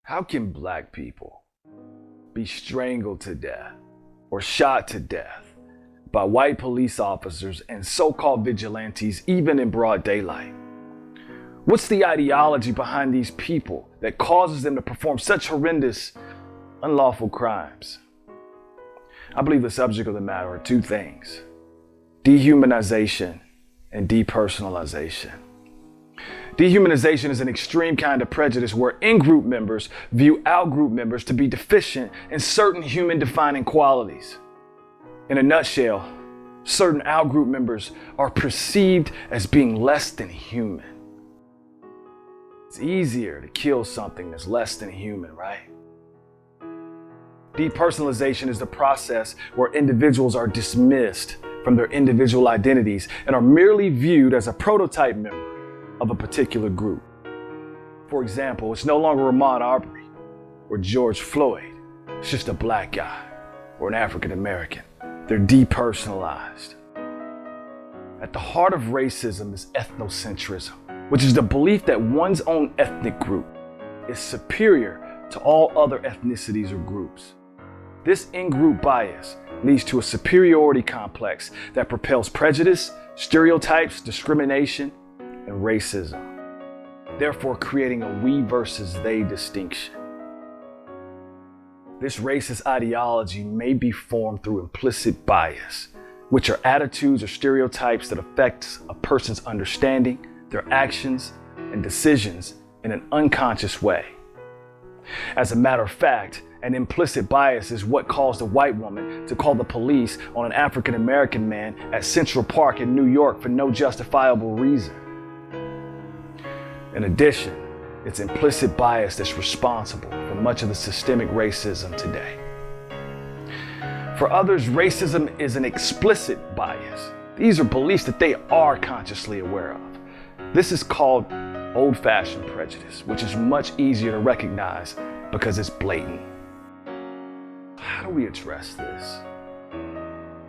How can black people be strangled to death or shot to death by white police officers and so-called vigilantes even in broad daylight? What's the ideology behind these people that causes them to perform such horrendous, unlawful crimes? I believe the subject of the matter are two things: dehumanization and depersonalization. Dehumanization is an extreme kind of prejudice where in-group members view out-group members to be deficient in certain human-defining qualities. In a nutshell, certain out-group members are perceived as being less than human. It's easier to kill something that's less than human, right? Depersonalization is the process where individuals are dismissed from their individual identities and are merely viewed as a prototype member of a particular group. For example, it's no longer Ahmaud Arbery or George Floyd. It's just a black guy or an African American. They're depersonalized. At the heart of racism is ethnocentrism, which is the belief that one's own ethnic group is superior to all other ethnicities or groups. This in-group bias leads to a superiority complex that propels prejudice, stereotypes, discrimination, and racism, therefore creating a we versus they distinction. This racist ideology may be formed through implicit bias, which are attitudes or stereotypes that affect a person's understanding, their actions, and decisions in an unconscious way. As a matter of fact, an implicit bias is what caused a white woman to call the police on an African American man at Central Park in New York for no justifiable reason. In addition, it's implicit bias that's responsible for much of the systemic racism today. For others, racism is an explicit bias. These are beliefs that they are consciously aware of. This is called old-fashioned prejudice, which is much easier to recognize because it's blatant. How do we address this?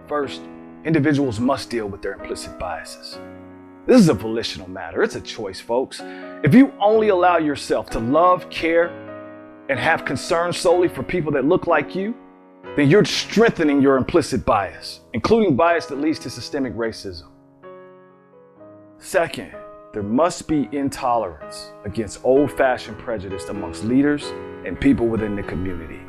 First, individuals must deal with their implicit biases. This is a volitional matter. It's a choice, folks. If you only allow yourself to love, care, and have concern solely for people that look like you, then you're strengthening your implicit bias, including bias that leads to systemic racism. Second, there must be intolerance against old-fashioned prejudice amongst leaders and people within the community.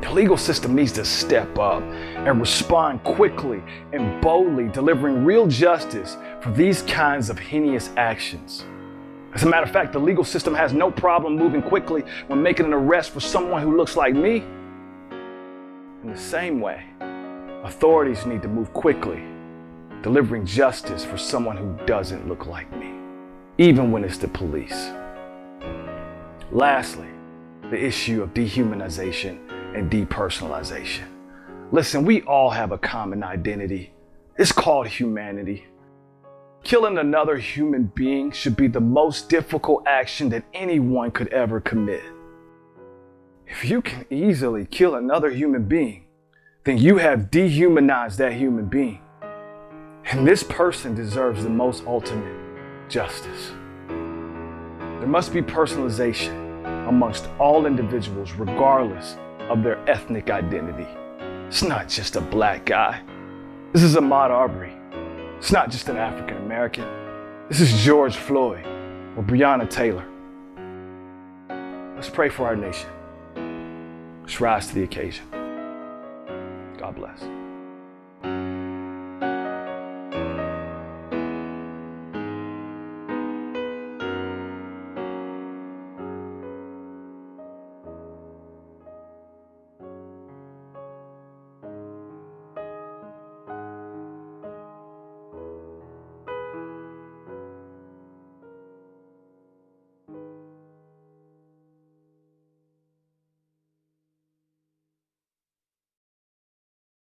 The legal system needs to step up and respond quickly and boldly, delivering real justice for these kinds of heinous actions. As a matter of fact, the legal system has no problem moving quickly when making an arrest for someone who looks like me. In the same way, authorities need to move quickly, delivering justice for someone who doesn't look like me, even when it's the police. Lastly, the issue of dehumanization and depersonalization. Listen, we all have a common identity. It's called humanity. Killing another human being should be the most difficult action that anyone could ever commit. If you can easily kill another human being, then you have dehumanized that human being. And this person deserves the most ultimate justice. There must be personalization amongst all individuals, regardless of their ethnic identity. It's not just a black guy. This is Ahmaud Arbery. It's not just an African American. This is George Floyd or Breonna Taylor. Let's pray for our nation. Let's rise to the occasion. God bless.